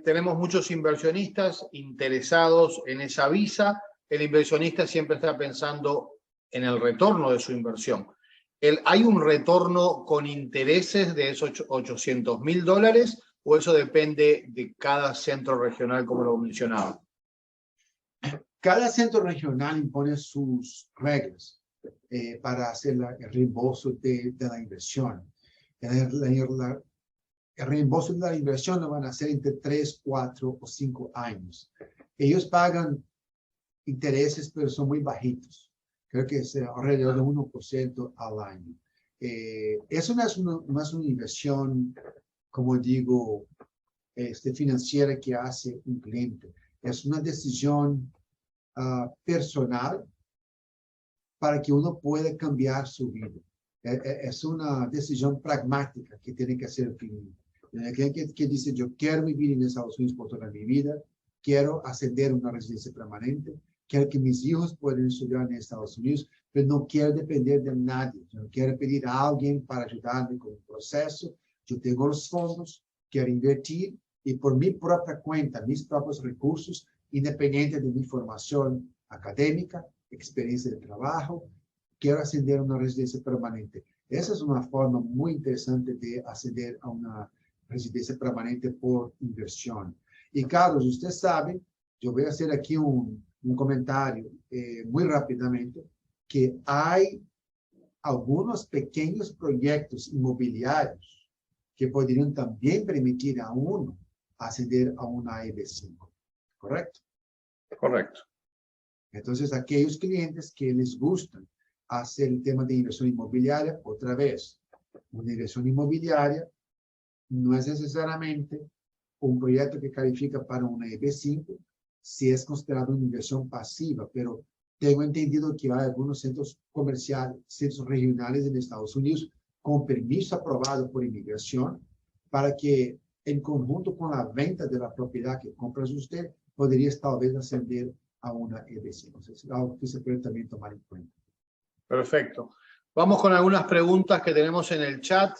Tenemos muchos inversionistas interesados en esa visa. El inversionista siempre está pensando en el retorno de su inversión. ¿Hay un retorno con intereses de esos $800,000 o eso depende de cada centro regional, como lo mencionaba? Cada centro regional impone sus reglas para hacer el reembolso de la inversión. El reembolso de la inversión lo van a hacer entre 3, 4 o 5 años. Ellos pagan intereses, pero son muy bajitos. Creo que es alrededor de 1% al año. Eso no es una inversión, como digo, financiera que hace un cliente. Es una decisión personal para que uno pueda cambiar su vida. Es una decisión pragmática que tiene que hacer el cliente. Que dice, yo quiero vivir en Estados Unidos por toda mi vida, quiero ascender a una residencia permanente, quiero que mis hijos puedan estudiar en Estados Unidos, pero no quiero depender de nadie. Yo no quiero pedir a alguien para ayudarme con el proceso. Yo tengo los fondos, quiero invertir y por mi propia cuenta, mis propios recursos, independiente de mi formación académica, experiencia de trabajo, quiero ascender a una residencia permanente. Esa es una forma muy interesante de ascender a una residencia permanente por inversión. Y Carlos, usted sabe, yo voy a hacer aquí un comentario muy rápidamente, que hay algunos pequeños proyectos inmobiliarios que podrían también permitir a uno ascender a una EB5, ¿correcto? Correcto. Entonces, aquellos clientes que les gustan hacer el tema de inversión inmobiliaria, otra vez, una inversión inmobiliaria no es necesariamente un proyecto que califica para una EB5 si es considerado una inversión pasiva, pero tengo entendido que hay algunos centros comerciales, centros regionales en Estados Unidos con permiso aprobado por inmigración para que en conjunto con la venta de la propiedad que compras usted, podrías tal vez ascender a una EB5. Es algo que se puede también tomar en cuenta. Perfecto. Vamos con algunas preguntas que tenemos en el chat.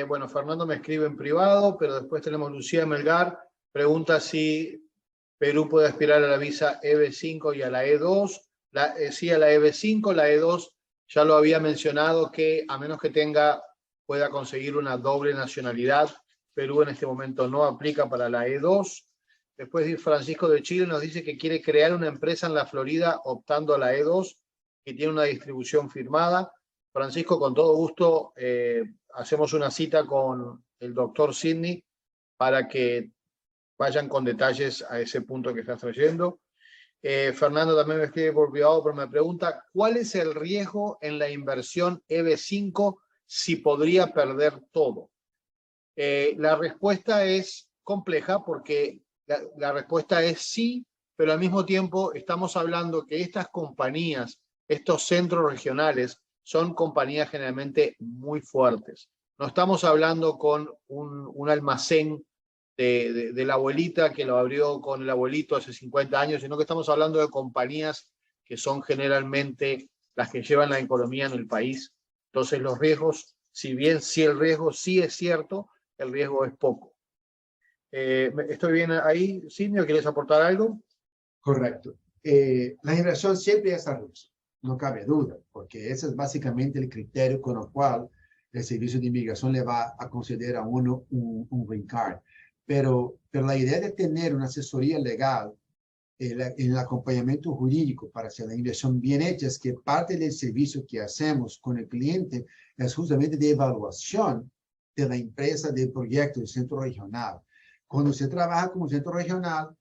Bueno, Fernando me escribe en privado, pero después tenemos Lucía Melgar. Pregunta si Perú puede aspirar a la visa EB5 y a la E2. Sí, a la EB5, la E2 ya lo había mencionado que a menos que pueda conseguir una doble nacionalidad, Perú en este momento no aplica para la E2. Después Francisco de Chile nos dice que quiere crear una empresa en la Florida optando a la E2, que tiene una distribución firmada. Francisco, con todo gusto, hacemos una cita con el doctor Sidney para que vayan con detalles a ese punto que estás trayendo. Fernando también me escribe por privado, pero me pregunta, ¿cuál es el riesgo en la inversión EB5 si podría perder todo? La respuesta es compleja porque la respuesta es sí, pero al mismo tiempo estamos hablando que estas compañías, estos centros regionales, son compañías generalmente muy fuertes. No estamos hablando con un almacén de la abuelita que lo abrió con el abuelito hace 50 años, sino que estamos hablando de compañías que son generalmente las que llevan la economía en el país. Entonces los riesgos, si bien sí el riesgo sí es cierto, el riesgo es poco. ¿Estoy bien ahí, Sidney? ¿Quieres aportar algo? Correcto. La inversión siempre es a riesgo, no cabe duda, porque ese es básicamente el criterio con el cual el Servicio de Inmigración le va a conceder a uno un green card. Pero la idea de tener una asesoría legal en el acompañamiento jurídico para hacer la inversión bien hecha es que parte del servicio que hacemos con el cliente es justamente de evaluación de la empresa, del proyecto, del centro regional. Cuando se trabaja con un centro regional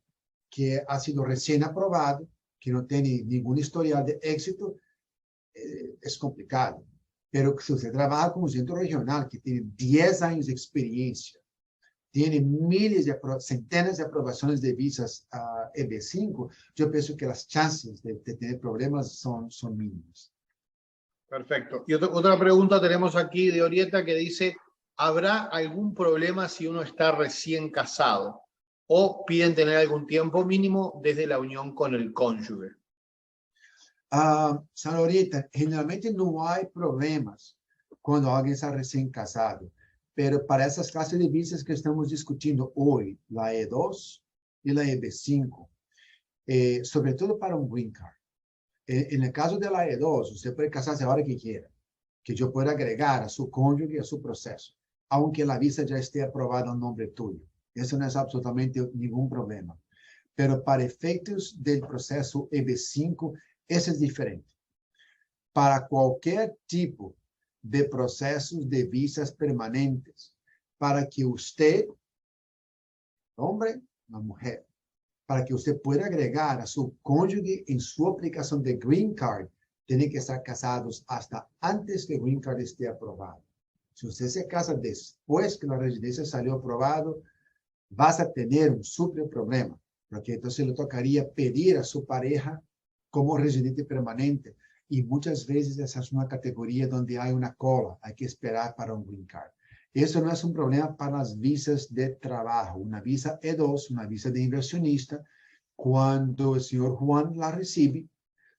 que ha sido recién aprobado, que no tiene ningún historial de éxito, es complicado. Pero si usted trabaja con un centro regional que tiene 10 años de experiencia, tiene centenas de aprobaciones de visas EB5, yo pienso que las chances de tener problemas son mínimas. Perfecto. Y otra pregunta tenemos aquí de Orieta que dice, ¿habrá algún problema si uno está recién casado o piden tener algún tiempo mínimo desde la unión con el cónyuge? San Orieta, generalmente no hay problemas cuando alguien está recién casado. Pero para esas clases de visas que estamos discutindo hoy, la E2 y la EB5, sobre todo para un green card. En el caso de la E2, usted puede casarse a la hora que quiera, que yo pueda agregar a su cónyuge a su proceso, aunque la visa ya esté aprobada en nombre tuyo. Eso no es absolutamente ningún problema. Pero para efectos del proceso EB5, eso es diferente. Para cualquier tipo de procesos de visas permanentes, para que usted, hombre, una mujer, para que usted pueda agregar a su cónyuge en su aplicación de Green Card, tiene que estar casados hasta antes que el Green Card esté aprobado. Si usted se casa después que la residencia salió aprobado, vas a tener un súper problema, porque entonces le tocaría pedir a su pareja como residente permanente. Y muchas veces esa es una categoría donde hay una cola, hay que esperar para un green card. Eso no es un problema para las visas de trabajo. Una visa E2, una visa de inversionista, cuando el señor Juan la recibe,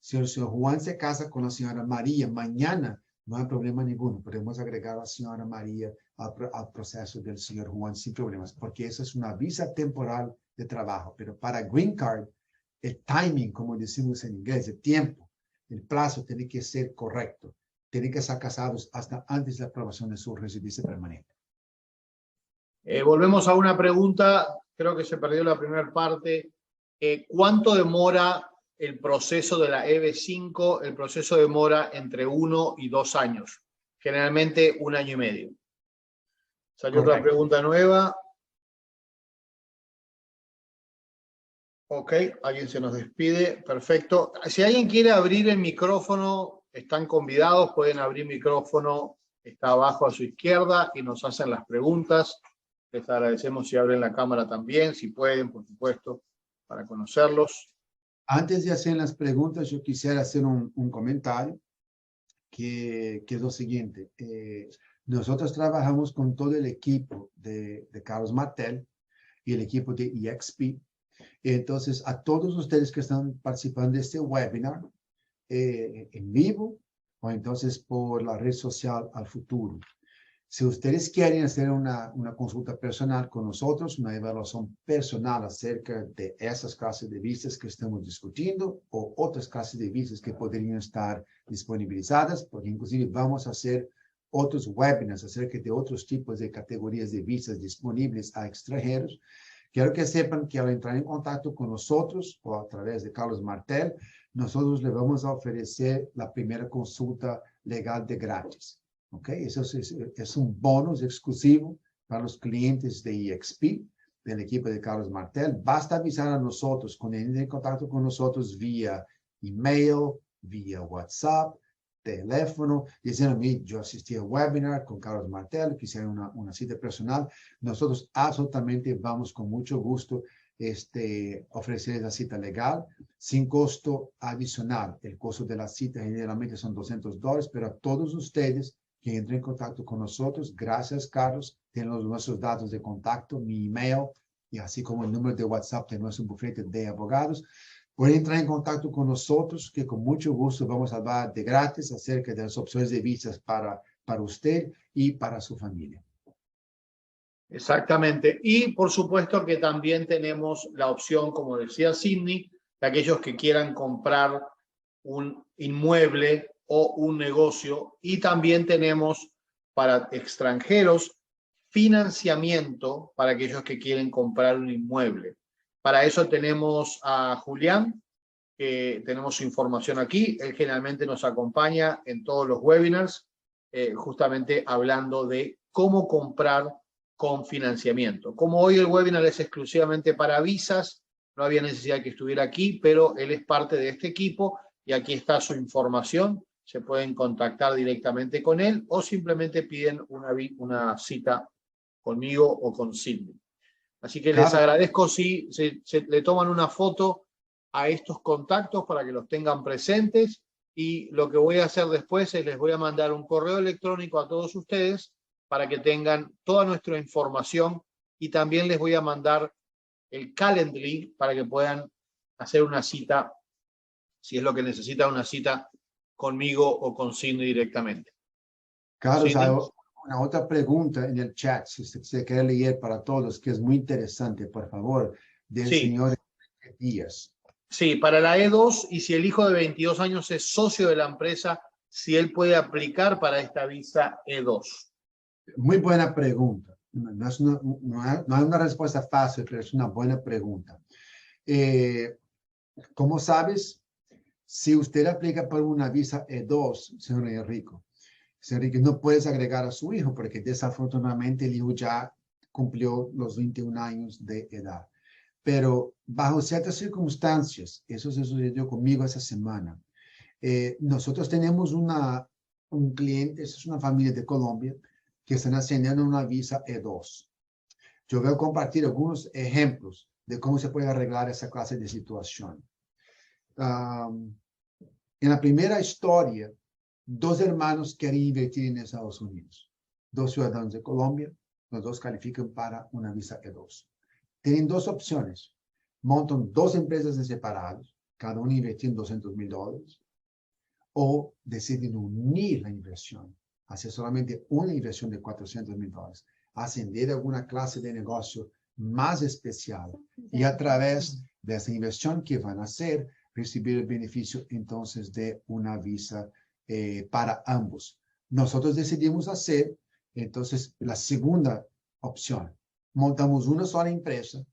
si el señor Juan se casa con la señora María mañana, no hay problema ninguno. Podemos agregar a la señora María al proceso del señor Juan sin problemas, porque esa es una visa temporal de trabajo. Pero para green card, el timing, como decimos en inglés, el tiempo, el plazo tiene que ser correcto. Tienen que estar casados hasta antes de la aprobación de su residencia permanente. Volvemos a una pregunta, creo que se perdió la primera parte. ¿Cuánto demora el proceso de la EB5? El proceso demora entre 1 y 2 años, generalmente 1 año y medio. Salió otra pregunta nueva. Ok, alguien se nos despide. Perfecto. Si alguien quiere abrir el micrófono, están convidados, pueden abrir micrófono, está abajo a su izquierda y nos hacen las preguntas. Les agradecemos si abren la cámara también, si pueden, por supuesto, para conocerlos. Antes de hacer las preguntas, yo quisiera hacer un comentario que es lo siguiente. Nosotros trabajamos con todo el equipo de Carlos Martel y el equipo de EXP. Entonces, a todos ustedes que están participando de este webinar en vivo o entonces por la red social al futuro. Si ustedes quieren hacer una consulta personal con nosotros, una evaluación personal acerca de esas clases de visas que estamos discutiendo o otras clases de visas que podrían estar disponibilizadas, porque inclusive vamos a hacer otros webinars acerca de otros tipos de categorías de visas disponibles a extranjeros. Quiero que sepan que al entrar en contacto con nosotros o a través de Carlos Martel, nosotros le vamos a ofrecer la primera consulta legal de gratis. ¿Ok? Eso es un bonus exclusivo para los clientes de EXP. del equipo de Carlos Martel, basta avisar a nosotros, con en contacto con nosotros vía email, vía WhatsApp, teléfono, diciendo a mí, yo asistí al webinar con Carlos Martel, quisiera una cita personal. Nosotros absolutamente vamos con mucho gusto ofrecer esa cita legal sin costo adicional. El costo de la cita generalmente son $200, pero a todos ustedes que entren en contacto con nosotros, gracias Carlos, tienen nuestros datos de contacto, mi email y así como el número de WhatsApp de nuestro bufete de abogados. Pueden entrar en contacto con nosotros, que con mucho gusto vamos a hablar de gratis acerca de las opciones de visas para usted y para su familia. Exactamente. Y por supuesto que también tenemos la opción, como decía Sidney, de aquellos que quieran comprar un inmueble o un negocio. Y también tenemos para extranjeros financiamiento para aquellos que quieren comprar un inmueble. Para eso tenemos a Julián, que tenemos su información aquí. Él generalmente nos acompaña en todos los webinars, justamente hablando de cómo comprar con financiamiento. Como hoy el webinar es exclusivamente para visas, no había necesidad que estuviera aquí, pero él es parte de este equipo y aquí está su información. Se pueden contactar directamente con él o simplemente piden una cita conmigo o con Sidney. Así que les agradezco si le toman una foto a estos contactos para que los tengan presentes, y lo que voy a hacer después es les voy a mandar un correo electrónico a todos ustedes para que tengan toda nuestra información, y también les voy a mandar el Calendly para que puedan hacer una cita, si es lo que necesitan, una cita conmigo o con Sidney directamente. Carlos, hay una otra pregunta en el chat, si se quiere leer para todos, que es muy interesante, por favor, del señor Díaz. Sí, para la E2, y si el hijo de 22 años es socio de la empresa, si él puede aplicar para esta visa E2. Muy buena pregunta. No hay una respuesta fácil, pero es una buena pregunta. ¿Cómo sabes? Si usted aplica por una visa E2, señor Enrique, no puedes agregar a su hijo porque desafortunadamente el hijo ya cumplió los 21 años de edad. Pero bajo ciertas circunstancias, eso se sucedió conmigo esa semana. Nosotros tenemos un cliente, es una familia de Colombia, que están haciendo una visa E2. Yo voy a compartir algunos ejemplos de cómo se puede arreglar esa clase de situación. En la primera historia, dos hermanos quieren invertir en Estados Unidos. Dos ciudadanos de Colombia, los dos califican para una visa E2. Tienen dos opciones. Montan dos empresas en separados, cada uno invirtiendo $200,000, o deciden unir la inversión, hacer solamente una inversión de $400,000, ascender a alguna clase de negocio más especial y a través de esa inversión que van a hacer, recibir el beneficio entonces de una visa para ambos. Nosotros decidimos hacer entonces la segunda opción. Montamos una sola empresa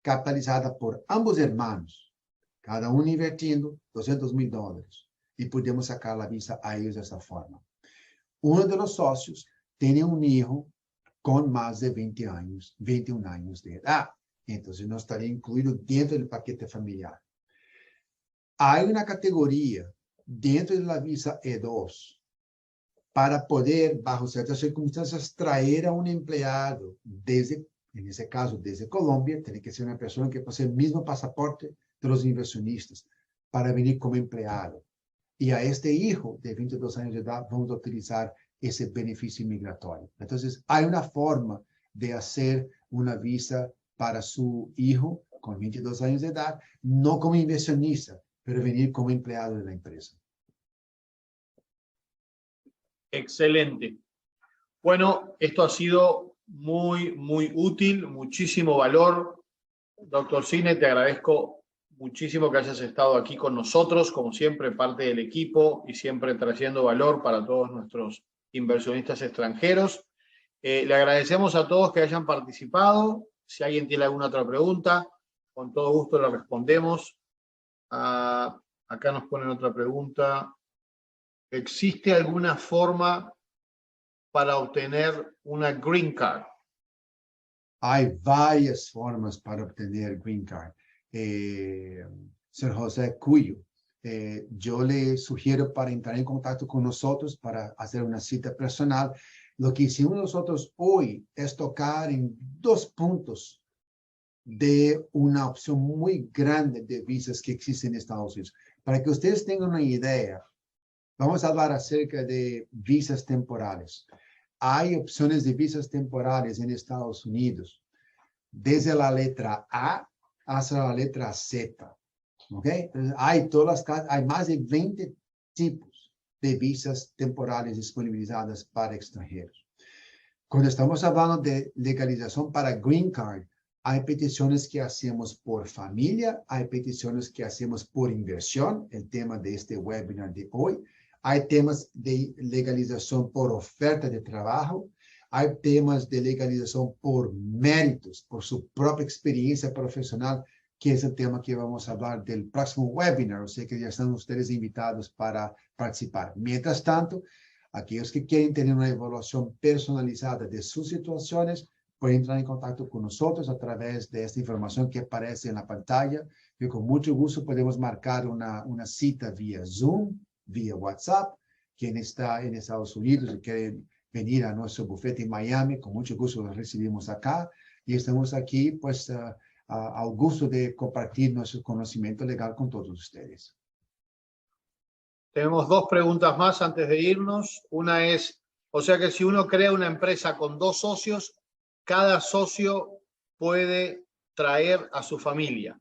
capitalizada por ambos hermanos, cada uno invirtiendo $200,000, y podemos sacar la visa a ellos de esa forma. Uno de los socios tiene un hijo con más de 21 años de edad, entonces no estaría incluido dentro del paquete familiar. Hay una categoría dentro de la visa E2 para poder, bajo ciertas circunstancias, traer a un empleado en ese caso, desde Colombia. Tiene que ser una persona que posee el mismo pasaporte de los inversionistas para venir como empleado. Y a este hijo de 22 años de edad vamos a utilizar ese beneficio migratorio. Entonces, hay una forma de hacer una visa para su hijo con 22 años de edad, no como inversionista, pero venir como empleado de la empresa. Excelente. Bueno, esto ha sido muy, muy útil, muchísimo valor. Doctor Cine, te agradezco muchísimo que hayas estado aquí con nosotros, como siempre, parte del equipo y siempre trayendo valor para todos nuestros inversionistas extranjeros. Le agradecemos a todos que hayan participado. Si alguien tiene alguna otra pregunta, con todo gusto la respondemos. Acá nos ponen otra pregunta. ¿Existe alguna forma para obtener una green card? Hay varias formas para obtener Green Card. Señor José Cuyo, yo le sugiero para entrar en contacto con nosotros para hacer una cita personal. Lo que hicimos nosotros hoy es tocar en 2 puntos de una opción muy grande de visas que existen en Estados Unidos. Para que ustedes tengan una idea, vamos a hablar acerca de visas temporales. Hay opciones de visas temporales en Estados Unidos, desde la letra A hasta la letra Z. ¿Ok? Entonces, hay más de 20 tipos de visas temporales disponibilizadas para extranjeros. Cuando estamos hablando de legalización para Green Card, hay peticiones que hacemos por familia, hay peticiones que hacemos por inversión, el tema de este webinar de hoy. Hay temas de legalización por oferta de trabajo, hay temas de legalización por méritos, por su propia experiencia profesional, que es el tema que vamos a hablar del próximo webinar. O sea que ya están ustedes invitados para participar. Mientras tanto, aquellos que quieren tener una evaluación personalizada de sus situaciones, pueden entrar en contacto con nosotros a través de esta información que aparece en la pantalla. Y con mucho gusto podemos marcar una cita vía Zoom, vía WhatsApp. Quien está en Estados Unidos y quiere venir a nuestro bufete en Miami, con mucho gusto los recibimos acá. Y estamos aquí, pues, al gusto de compartir nuestro conocimiento legal con todos ustedes. Tenemos 2 preguntas más antes de irnos. Una es, o sea que si uno crea una empresa con 2 socios, cada socio puede traer a su familia.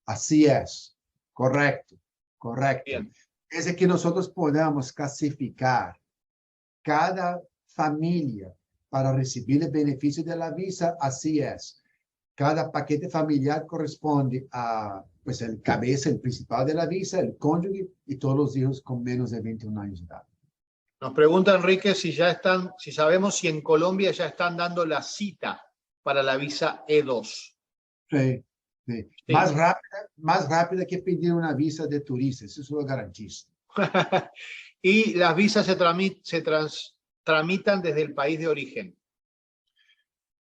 Así es, correcto, correcto. Bien. Es que nosotros podamos clasificar cada familia para recibir el beneficio de la visa, así es. Cada paquete familiar corresponde a, pues, el cabeza, el principal de la visa, el cónyuge y todos los hijos con menos de 21 años de edad. Nos pregunta Enrique si sabemos si en Colombia ya están dando la cita para la visa E2. Sí, sí. Sí. Más rápida que pedir una visa de turista, eso lo garantizo. Y las visas se tramitan desde el país de origen.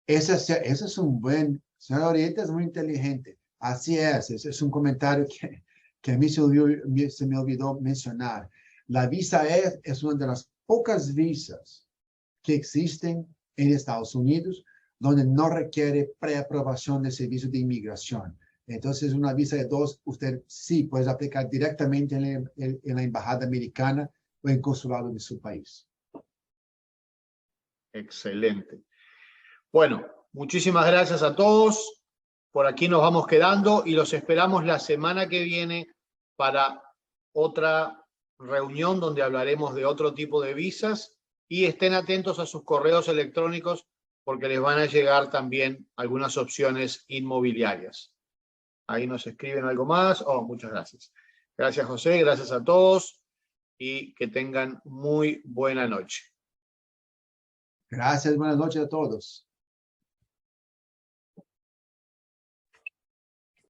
Ese es un buen, señor Oriente es muy inteligente. Así es, ese es un comentario que a mí se me olvidó mencionar. La visa es una de las pocas visas que existen en Estados Unidos donde no requiere preaprobación de servicio de inmigración. Entonces, una visa E2, usted sí puede aplicar directamente en la embajada americana o en consulado de su país. Excelente. Bueno, muchísimas gracias a todos. Por aquí nos vamos quedando y los esperamos la semana que viene para otra reunión donde hablaremos de otro tipo de visas, y estén atentos a sus correos electrónicos porque les van a llegar también algunas opciones inmobiliarias. Ahí nos escriben algo más. Oh, muchas gracias. Gracias, José. Gracias a todos y que tengan muy buena noche. Gracias, buenas noches a todos.